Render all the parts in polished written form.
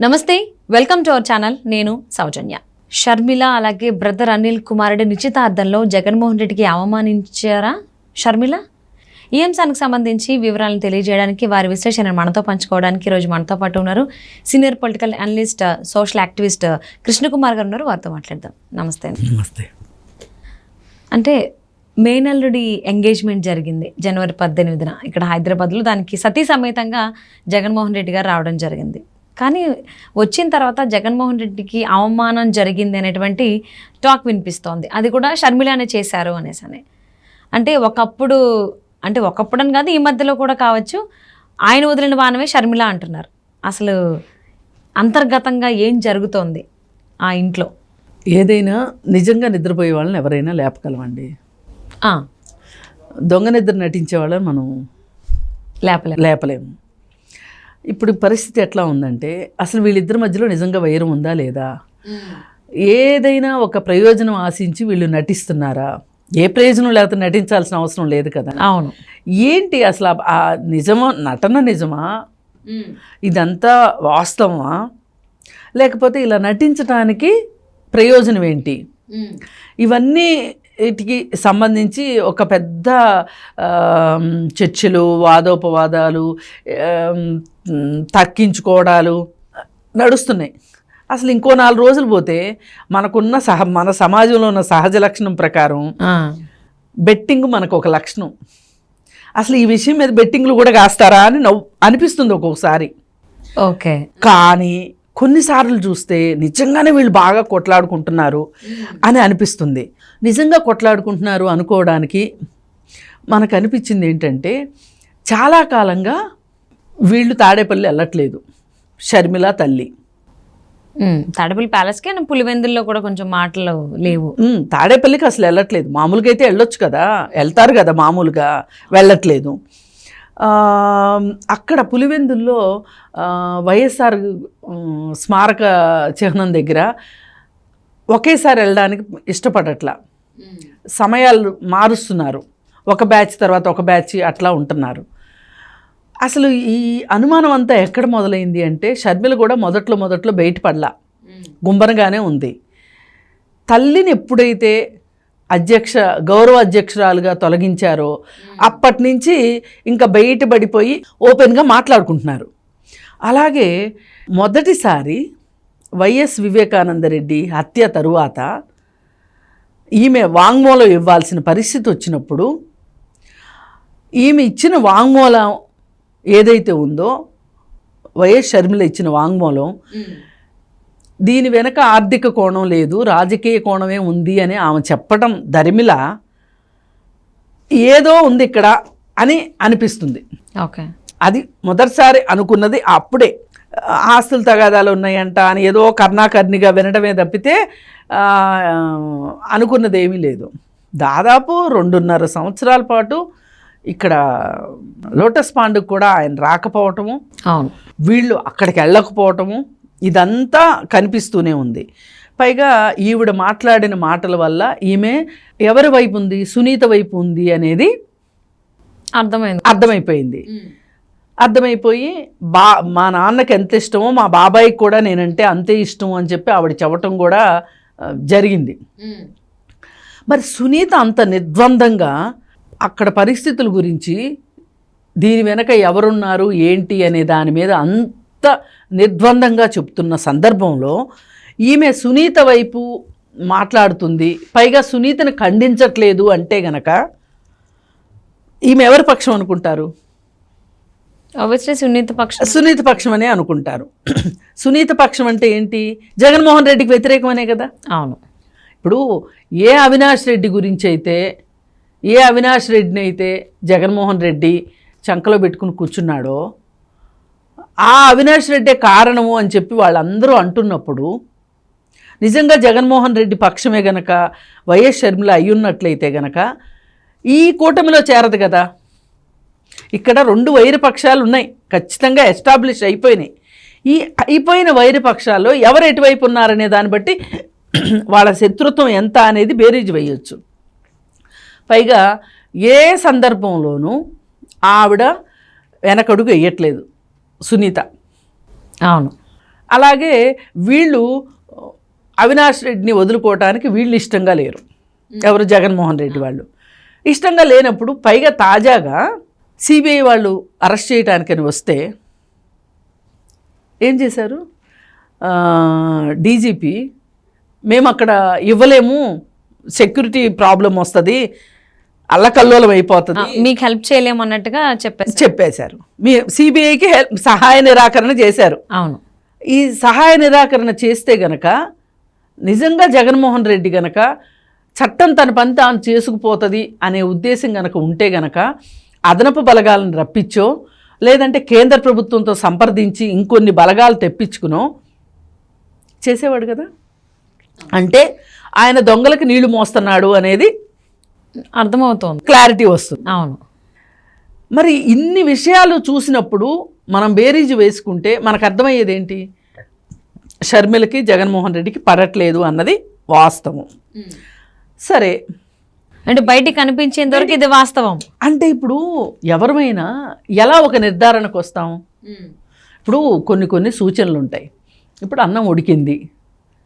నమస్తే, welcome to our channel. నేను సౌజన్య. షర్మిల అలాగే బ్రదర్ అనిల్ కుమార్ రెడ్డి నిశ్చితార్థంలో జగన్మోహన్ రెడ్డికి అవమానించారా షర్మిల? ఈ అంశానికి సంబంధించి వివరాలను తెలియజేయడానికి, వారి విశ్లేషణను మనతో పంచుకోవడానికి ఈరోజు మనతో పాటు ఉన్నారు senior political analyst, social activist Krishna Kumar గారు ఉన్నారు. వారితో మాట్లాడదాం. నమస్తే. నమస్తే. అంటే మేనల్లుడి ఎంగేజ్మెంట్ జరిగింది జనవరి 18న ఇక్కడ హైదరాబాద్లో. దానికి సతీ సమేతంగా జగన్మోహన్ రెడ్డి గారు రావడం జరిగింది. కానీ వచ్చిన తర్వాత జగన్మోహన్ రెడ్డికి అవమానం జరిగింది అనేటువంటి టాక్ వినిపిస్తోంది. అది కూడా షర్మిలానే చేశారు అనేసి. అంటే ఒకప్పుడని కాదు, ఈ మధ్యలో కూడా కావచ్చు, ఆయన వదిలిన బాణమే షర్మిల అంటున్నారు. అసలు అంతర్గతంగా ఏం జరుగుతోంది ఆ ఇంట్లో? ఏదైనా నిజంగా నిద్రపోయే వాళ్ళని ఎవరైనా లేపగలమండి. దొంగ నిద్ర నటించే వాళ్ళని మనం లేపలేము. ఇప్పుడు పరిస్థితి ఎట్లా ఉందంటే, అసలు వీళ్ళిద్దరి మధ్యలో నిజంగా వైరం ఉందా లేదా, ఏదైనా ఒక ప్రయోజనం ఆశించి వీళ్ళు నటిస్తున్నారా? ఏ ప్రయోజనం లేకపోతే నటించాల్సిన అవసరం లేదు కదా. అవును. ఏంటి అసలు ఆ నిజమా, నటన నిజమా, ఇదంతా వాస్తవమా, లేకపోతే ఇలా నటించడానికి ప్రయోజనం ఏంటి? ఇవన్నీ వీటికి సంబంధించి ఒక పెద్ద చర్చలు, వాదోపవాదాలు, తర్కించుకోవడాలు నడుస్తున్నాయి. అసలు ఇంకో 4 రోజులు పోతే మనకున్న మన సమాజంలో ఉన్న సహజ లక్షణం ప్రకారం బెట్టింగ్ మనకు ఒక లక్షణం. అసలు ఈ విషయం మీద బెట్టింగ్లు కూడా కాస్తారా అని అనిపిస్తుంది ఒక్కొక్కసారి. ఓకే. కానీ కొన్నిసార్లు చూస్తే నిజంగానే వీళ్ళు బాగా కొట్లాడుకుంటున్నారు అని అనిపిస్తుంది. నిజంగా కొట్లాడుకుంటున్నారు అనుకోవడానికి మనకు అనిపించింది ఏంటంటే, చాలా కాలంగా వీళ్ళు తాడేపల్లి వెళ్ళట్లేదు. షర్మిల తల్లి తాడేపల్లి ప్యాలెస్కి, పులివెందుల్లో కూడా కొంచెం మాటలు లేవు. తాడేపల్లికి అసలు వెళ్ళట్లేదు. మామూలుగా అయితే వెళ్ళొచ్చు కదా, వెళ్తారు కదా, మామూలుగా వెళ్ళట్లేదు. అక్కడ పులివెందుల్లో వైఎస్ఆర్ స్మారక చిహ్నం దగ్గర ఒకేసారి వెళ్ళడానికి ఇష్టపడట్లా. సమయాలు మారుస్తున్నారు, ఒక బ్యాచ్ తర్వాత ఒక బ్యాచ్ అట్లా ఉంటున్నారు. అసలు ఈ అనుమానం అంతా ఎక్కడ మొదలైంది అంటే, షర్మిల కూడా మొదట్లో బయటపడలా, గుంబనగానే ఉంది. తల్లిని ఎప్పుడైతే గౌరవ అధ్యక్షురాలుగా తొలగించారో అప్పటి నుంచి ఇంకా బయటపడిపోయి ఓపెన్గా మాట్లాడుకుంటున్నారు. అలాగే మొదటిసారి వైఎస్ వివేకానందరెడ్డి హత్య తరువాత ఈమె వాంగ్మూలం ఇవ్వాల్సిన పరిస్థితి వచ్చినప్పుడు, ఈమె ఇచ్చిన వాంగ్మూలం ఏదైతే ఉందో, వైఎస్ షర్మిల ఇచ్చిన వాంగ్మూలం, దీని వెనక ఆర్థిక కోణం లేదు, రాజకీయ కోణమే ఉంది అని ఆమె చెప్పడం దరిమిల ఏదో ఉంది ఇక్కడ అని అనిపిస్తుంది. ఓకే. అది మొదటిసారి అనుకున్నది అప్పుడే. ఆస్తులు తగాదాలు ఉన్నాయంట అని ఏదో కర్ణాకర్ణిగా వినడమే తప్పితే అనుకున్నది ఏమీ లేదు. దాదాపు 2.5 సంవత్సరాల పాటు ఇక్కడ లోటస్ పాండ్కి కూడా ఆయన రాకపోవటము, వీళ్ళు అక్కడికి వెళ్ళకపోవటము, ఇదంతా కనిపిస్తూనే ఉంది. పైగా ఈవిడ మాట్లాడిన మాటల వల్ల ఈమె ఎవరి వైపు ఉంది, సునీత వైపు ఉంది అనేది అర్థమైపోయింది. అర్థమైపోయి మా నాన్నకి ఎంత ఇష్టమో మా బాబాయికి కూడా నేనంటే అంతే ఇష్టం అని చెప్పి ఆవిడ చెప్పటం కూడా జరిగింది. మరి సునీత అంత నిర్ద్వందంగా అక్కడ పరిస్థితుల గురించి, దీని వెనక ఎవరున్నారు ఏంటి అనే దాని మీద అంత నిర్ద్వందంగా చెప్తున్న సందర్భంలో ఈమె సునీత వైపు మాట్లాడుతుంది. పైగా సునీతను ఖండించట్లేదు అంటే గనక ఈమె ఎవరి పక్షం అనుకుంటారు? సునీత పక్షం అనే అనుకుంటారు. సునీత పక్షం అంటే ఏంటి? జగన్మోహన్ రెడ్డికి వ్యతిరేకమనే కదా. అవును. ఇప్పుడు ఏ అవినాష్ రెడ్డి గురించి అయితే, ఏ అవినాష్ రెడ్డిని అయితే జగన్మోహన్ రెడ్డి చంకలో పెట్టుకుని కూర్చున్నాడో, ఆ అవినాష్ రెడ్డే కారణము అని చెప్పి వాళ్ళందరూ అంటున్నప్పుడు, నిజంగా జగన్మోహన్ రెడ్డి పక్షమే గనక వైఎస్ షర్మిల అయ్యున్నట్లయితే గనక ఈ కూటమిలో చేరదు కదా. ఇక్కడ 2 వైరపక్షాలు ఉన్నాయి, ఖచ్చితంగా ఎస్టాబ్లిష్ అయిపోయినాయి. ఈ అయిపోయిన వైరపక్షాల్లో ఎవరు ఎటువైపు ఉన్నారనే దాన్ని బట్టి వాళ్ళ శత్రుత్వం ఎంత అనేది బేరీజు వేయొచ్చు. పైగా ఏ సందర్భంలోనూ ఆవిడ వెనకడుగు వేయట్లేదు సునీత. అవును. అలాగే వీళ్ళు అవినాష్ రెడ్డిని వదులుకోవటానికి వీళ్ళు ఇష్టంగా లేరు. ఎవరు? జగన్మోహన్ రెడ్డి వాళ్ళు ఇష్టంగా లేనప్పుడు, పైగా తాజాగా సిబిఐ వాళ్ళు అరెస్ట్ చేయడానికని వస్తే ఏం చేశారు? డీజీపీ మేము అక్కడ ఇవ్వలేము, సెక్యూరిటీ ప్రాబ్లం వస్తుంది, అల్లకల్లోలం అయిపోతుంది, మీకు హెల్ప్ చేయలేము అన్నట్టుగా చెప్పేశారు. మీ సిబిఐకి సహాయ నిరాకరణ చేశారు. అవును. ఈ సహాయ నిరాకరణ చేస్తే గనక నిజంగా జగన్మోహన్ రెడ్డి గనక చట్టం తన పని తాను చేసుకుపోతుంది అనే ఉద్దేశం గనక ఉంటే గనక అదనపు బలగాలను రప్పించో లేదంటే కేంద్ర ప్రభుత్వంతో సంప్రదించి ఇంకొన్ని బలగాలు తెప్పించుకునో చేసేవాడు కదా. అంటే ఆయన దొంగలకు నీళ్లు మోస్తున్నాడు అనేది అర్థమవుతోంది, క్లారిటీ వస్తుంది. అవును. మరి ఇన్ని విషయాలు చూసినప్పుడు మనం బేరీజు వేసుకుంటే మనకు అర్థమయ్యేది ఏంటి? షర్మిలకి జగన్మోహన్ రెడ్డికి పడట్లేదు అన్నది వాస్తవం. సరే, అంటే బయటికి కనిపించేంత వరకు ఇది వాస్తవం. అంటే ఇప్పుడు ఎవరమైనా ఎలా ఒక నిర్ధారణకు వస్తాం? ఇప్పుడు కొన్ని సూచనలు ఉంటాయి. ఇప్పుడు అన్నం ఉడికింది,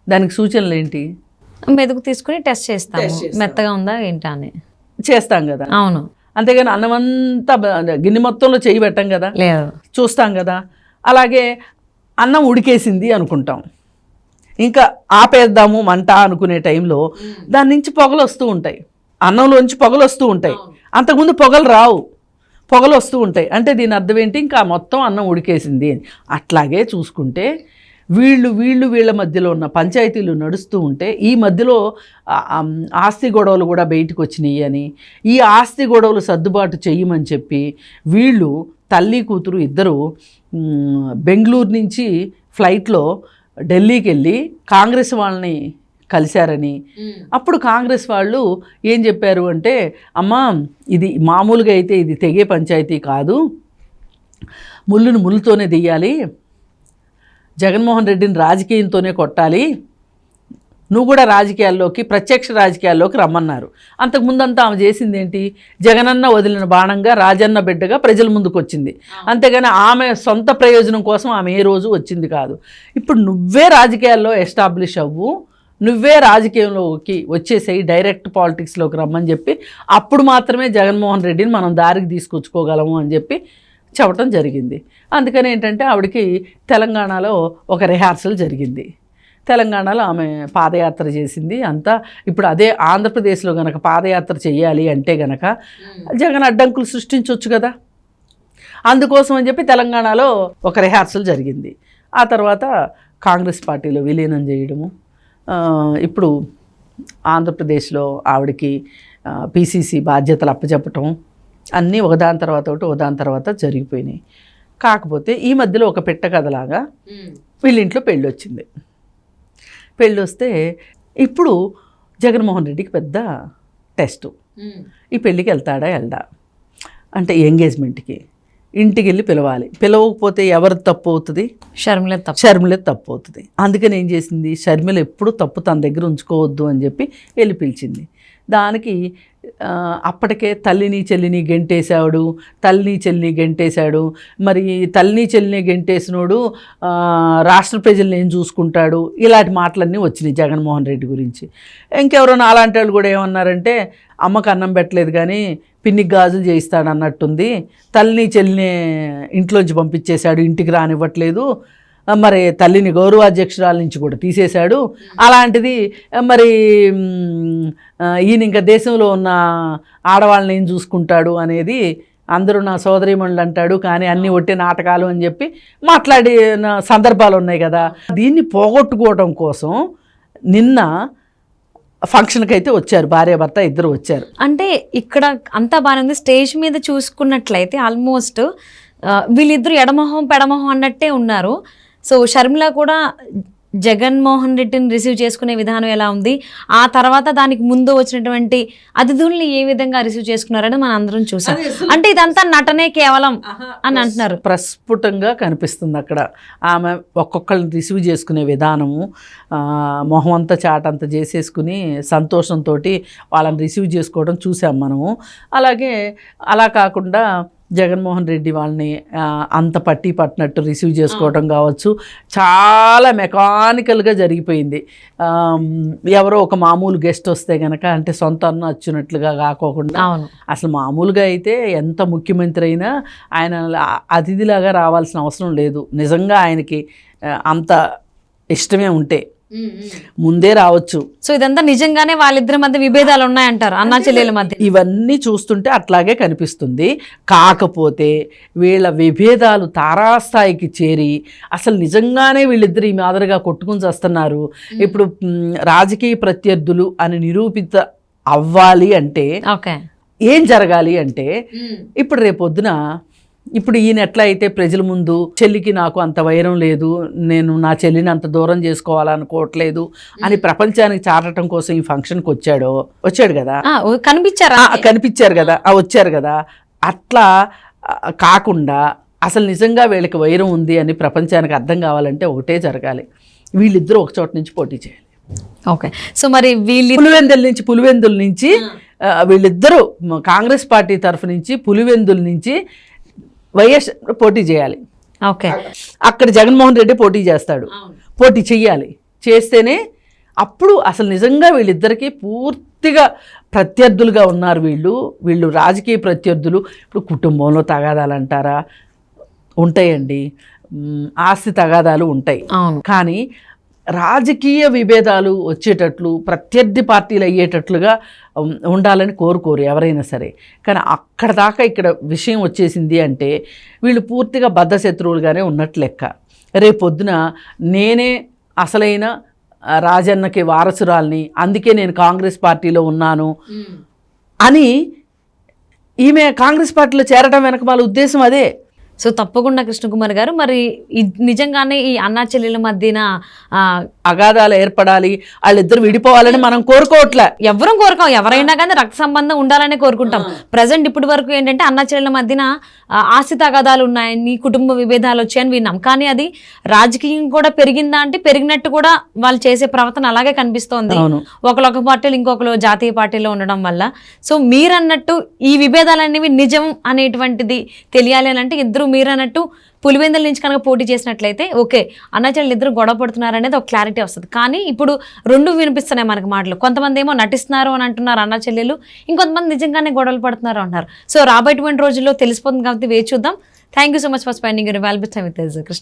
దానికి సూచనలు ఏంటి? మెతుకు తీసుకుని టెస్ట్ చేస్తాము, మెత్తగా ఉందా ఏంటా అని చేస్తాం కదా. అవును. అంతేగాని అన్నం అంతా గిన్నె మొత్తంలో చేయి పెట్టాం కదా, లేదు, చూస్తాం కదా. అలాగే అన్నం ఉడికేసింది అనుకుంటాం, ఇంకా ఆపేద్దాము మంట అనుకునే టైంలో దాని నుంచి పొగలు వస్తూ ఉంటాయి, అన్నంలోంచి పొగలు వస్తూ ఉంటాయి. అంతకుముందు పొగలు రావు, పొగలు వస్తూ ఉంటాయి. అంటే దీని అర్థం ఏంటి? ఇంకా మొత్తం అన్నం ఉడికేసింది అని. అట్లాగే చూసుకుంటే వీళ్ళ మధ్యలో ఉన్న పంచాయతీలు నడుస్తూ ఉంటే ఈ మధ్యలో ఆస్తి గొడవలు కూడా బయటకు వచ్చినాయి అని, ఈ ఆస్తి గొడవలు సర్దుబాటు చెయ్యమని చెప్పి వీళ్ళు తల్లి కూతురు ఇద్దరు బెంగళూరు నుంచి ఫ్లైట్లో ఢిల్లీకి వెళ్ళి కాంగ్రెస్ వాళ్ళని కలిశారని, అప్పుడు కాంగ్రెస్ వాళ్ళు ఏం చెప్పారు అంటే, అమ్మా ఇది మామూలుగా అయితే ఇది తెగే పంచాయతీ కాదు, ముళ్ళును ముళ్ళుతోనే దియ్యాలి, జగన్మోహన్ రెడ్డిని రాజకీయంతోనే కొట్టాలి, నువ్వు కూడా రాజకీయాల్లోకి ప్రత్యక్ష రాజకీయాల్లోకి రమ్మన్నారు. అంతకుముందంతా ఆమె చేసింది ఏంటి? జగనన్న వదిలిన బాణంగా రాజన్న బిడ్డగా ప్రజల ముందుకు వచ్చింది. అంతేగాని ఆమె సొంత ప్రయోజనం కోసం ఆమె ఏ రోజు వచ్చింది కాదు. ఇప్పుడు నువ్వే రాజకీయాల్లో ఎస్టాబ్లిష్ అవ్వు, నువ్వే రాజకీయంలోకి వచ్చేసేయి, డైరెక్ట్ పాలిటిక్స్లోకి రమ్మని చెప్పి అప్పుడు మాత్రమే జగన్మోహన్ రెడ్డిని మనం దారికి తీసుకొచ్చుకోగలము అని చెప్పి చెప్పడం జరిగింది. అందుకని ఏంటంటే ఆవిడకి తెలంగాణలో ఒక రిహార్సల్ జరిగింది. తెలంగాణలో ఆమె పాదయాత్ర చేసింది అంతా. ఇప్పుడు అదే ఆంధ్రప్రదేశ్లో గనక పాదయాత్ర చేయాలి అంటే గనక జగన్ అడ్డంకులు సృష్టించవచ్చు కదా. అందుకోసం అని చెప్పి తెలంగాణలో ఒక రిహార్సల్ జరిగింది. ఆ తర్వాత కాంగ్రెస్ పార్టీలో విలీనం చేయడము, ఇప్పుడు ఆంధ్రప్రదేశ్లో ఆవిడకి పిసిసి బాధ్యతలు అప్పచెప్పటం అన్నీ ఒకదాని తర్వాత జరిగిపోయినాయి. కాకపోతే ఈ మధ్యలో ఒక పెట్ట కథలాగా వీళ్ళింట్లో పెళ్ళి వచ్చింది. పెళ్ళి వస్తే ఇప్పుడు జగన్మోహన్ రెడ్డికి పెద్ద టెస్టు, ఈ పెళ్ళికి వెళ్దా అంటే ఎంగేజ్మెంట్కి ఇంటికి వెళ్ళి పిలవాలి. పిలవకపోతే ఎవరు తప్పు అవుతుంది? షర్మిల తప్పు అవుతుంది. అందుకని ఏం చేసింది? షర్మిల ఎప్పుడు తప్పు తన దగ్గర ఉంచుకోవద్దు అని చెప్పి వెళ్ళి పిలిచింది. దానికి అప్పటికే తల్లిని చెల్లిని గెంటేశాడు. మరి తల్లిని చెల్లిని గెంటేసినోడు రాష్ట్ర ప్రజల్ని ఏం చూసుకుంటాడు? ఇలాంటి మాటలన్నీ వచ్చినాయి జగన్మోహన్ రెడ్డి గురించి. ఇంకెవరైనా అలాంటి వాళ్ళు కూడా ఏమన్నారంటే, అమ్మకు అన్నం పెట్టలేదు కానీ పిన్నికి గాజులు చేయిస్తాడు అన్నట్టుంది, తల్లిని చెల్లిని ఇంట్లోంచి పంపించేశాడు, ఇంటికి రానివ్వట్లేదు, మరి తల్లిని గౌరవాధ్యక్షురాల నుంచి కూడా తీసేశాడు. అలాంటిది మరి ఈయన ఇంకా దేశంలో ఉన్న ఆడవాళ్ళని ఏం చూసుకుంటాడు అనేది అందరూ నా సోదరీమణులు అంటాడు, కానీ అన్నీ ఒట్టే నాటకాలు అని చెప్పి మాట్లాడిన సందర్భాలు ఉన్నాయి కదా. దీన్ని పోగొట్టుకోవడం కోసం నిన్న ఫంక్షన్కి అయితే వచ్చారు, భార్యాభర్త ఇద్దరు వచ్చారు. అంటే ఇక్కడ అంతా బాగానే ఉంది. స్టేజ్ మీద చూసుకున్నట్లయితే ఆల్మోస్ట్ వీళ్ళిద్దరు ఎడమొహం పెడమొహం అన్నట్టే ఉన్నారు. సో షర్మిల కూడా జగన్మోహన్ రెడ్డిని రిసీవ్ చేసుకునే విధానం ఎలా ఉంది, ఆ తర్వాత దానికి ముందు వచ్చినటువంటి అతిథుల్ని ఏ విధంగా రిసీవ్ చేసుకున్నారని మనం అందరం చూసాం. అంటే ఇదంతా నటనే కేవలం అని అంటున్నారు. ప్రస్ఫుటంగా కనిపిస్తుంది అక్కడ ఆమె ఒక్కొక్కరిని రిసీవ్ చేసుకునే విధానము, మొహం అంతా చాటంతా చేసేసుకుని సంతోషంతో వాళ్ళని రిసీవ్ చేసుకోవడం చూసాం మనము. అలాగే అలా కాకుండా జగన్మోహన్ రెడ్డి వాళ్ళని అంత పట్టి పట్టినట్టు రిసీవ్ చేసుకోవడం కావచ్చు, చాలా మెకానికల్గా జరిగిపోయింది. ఎవరో ఒక మామూలు గెస్ట్ వస్తే కనుక, అంటే సొంత అన్న వచ్చినట్లుగా కాకోకుండా, అసలు మామూలుగా అయితే ఎంత ముఖ్యమంత్రి అయినా ఆయన అతిథిలాగా రావాల్సిన అవసరం లేదు. నిజంగా ఆయనకి అంత ఇష్టమే ఉంటే ముందే రావచ్చు. సో ఇదంతా నిజంగానే వాళ్ళిద్దరి మధ్య విభేదాలు ఉన్నాయంటారు, అన్నా చెల్లెల మధ్య. ఇవన్నీ చూస్తుంటే అట్లాగే కనిపిస్తుంది. కాకపోతే వీళ్ళ విభేదాలు తారాస్థాయికి చేరి అసలు నిజంగానే వీళ్ళిద్దరు ఈ మాదిరిగా కొట్టుకుని చేస్తున్నారు. ఇప్పుడు రాజకీయ ప్రత్యర్థులు అని నిరూపిత అవ్వాలి అంటే ఏం జరగాలి అంటే, ఇప్పుడు రేపొద్దున ఇప్పుడు ఈయన ఎట్లా అయితే ప్రజల ముందు చెల్లికి నాకు అంత వైరం లేదు, నేను నా చెల్లిని అంత దూరం చేసుకోవాలనుకోవట్లేదు అని ప్రపంచానికి చాటడం కోసం ఈ ఫంక్షన్కి వచ్చాడు కదా, కనిపించారు కదా, వచ్చారు కదా. అట్లా కాకుండా అసలు నిజంగా వీళ్ళకి వైరం ఉంది అని ప్రపంచానికి అర్థం కావాలంటే ఒకటే జరగాలి, వీళ్ళిద్దరూ ఒక చోట నుంచి పోటీ చేయాలి. ఓకే, సో మరి పులివెందుల నుంచి వీళ్ళిద్దరూ కాంగ్రెస్ పార్టీ తరఫు నుంచి పులివెందుల నుంచి వైఎస్ పోటీ చేయాలి. ఓకే, అక్కడ జగన్మోహన్ రెడ్డి పోటీ చేస్తాడు, పోటీ చెయ్యాలి. చేస్తేనే అప్పుడు అసలు నిజంగా వీళ్ళిద్దరికీ పూర్తిగా ప్రత్యర్థులుగా ఉన్నారు వీళ్ళు రాజకీయ ప్రత్యర్థులు. ఇప్పుడు కుటుంబంలో తగాదాలు అంటారా, ఉంటాయండి, ఆస్తి తగాదాలు ఉంటాయి. కానీ రాజకీయ విభేదాలు వచ్చేటట్లు ప్రత్యర్థి పార్టీలు అయ్యేటట్లుగా ఉండాలని కోరుకోరు ఎవరైనా సరే. కానీ అక్కడ దాకా ఇక్కడ విషయం వచ్చేసింది అంటే వీళ్ళు పూర్తిగా బద్ధశత్రువులుగానే ఉన్నట్లు లెక్క. రేపొద్దున నేనే అసలైన రాజన్నకి వారసురాల్ని, అందుకే నేను కాంగ్రెస్ పార్టీలో ఉన్నాను అని ఈమె కాంగ్రెస్ పార్టీలో చేరడం వెనక వాళ్ళ ఉద్దేశం అదే. సో తప్పకుండా కృష్ణకుమార్ గారు, మరి నిజంగానే ఈ అన్నా చెల్లెల మధ్యన అగాధాలు ఏర్పడాలి, వాళ్ళిద్దరు విడిపోవాలని మనం కోరుకోవట్లే, ఎవరూ కోరుకోం. ఎవరైనా కానీ రక్త సంబంధం ఉండాలనే కోరుకుంటాం. ప్రజెంట్ ఇప్పటి వరకు ఏంటంటే అన్నా చెల్లెల మధ్యన ఆస్తి తగాదాలు ఉన్నాయని, కుటుంబ విభేదాలు వచ్చాయని విన్నాం. కానీ అది రాజకీయం కూడా పెరిగిందా అంటే పెరిగినట్టు కూడా వాళ్ళు చేసే ప్రవర్తన అలాగే కనిపిస్తోంది. ఒకళ్ళొక పార్టీలు ఇంకొకరు జాతీయ పార్టీలో ఉండడం వల్ల. సో మీరన్నట్టు ఈ విభేదాలు అనేవి నిజం అనేటువంటిది తెలియాలి అని అంటే ఇద్దరు మీరన్నట్టు పులివెందుల నుంచి కనుక పోటీ చేసినట్లయితే ఓకే, అన్నా చెల్లెలు ఇద్దరు గొడవ పడుతున్నారు అనేది ఒక క్లారిటీ వస్తుంది. కానీ ఇప్పుడు రెండు వినిపిస్తున్నాయి మనకు మాటలు. కొంతమంది ఏమో నటిస్తున్నారు అని అంటున్నారు అన్నా చెల్లెలు, ఇంకొంతమంది నిజంగానే గొడవలు పడుతున్నారు అంటున్నారు. సో రాబోయేటువంటి రోజుల్లో తెలిసిపోతుంది కాబట్టి వేచి చూద్దాం. Thank you so much for spending your valuable time with us, Krishna.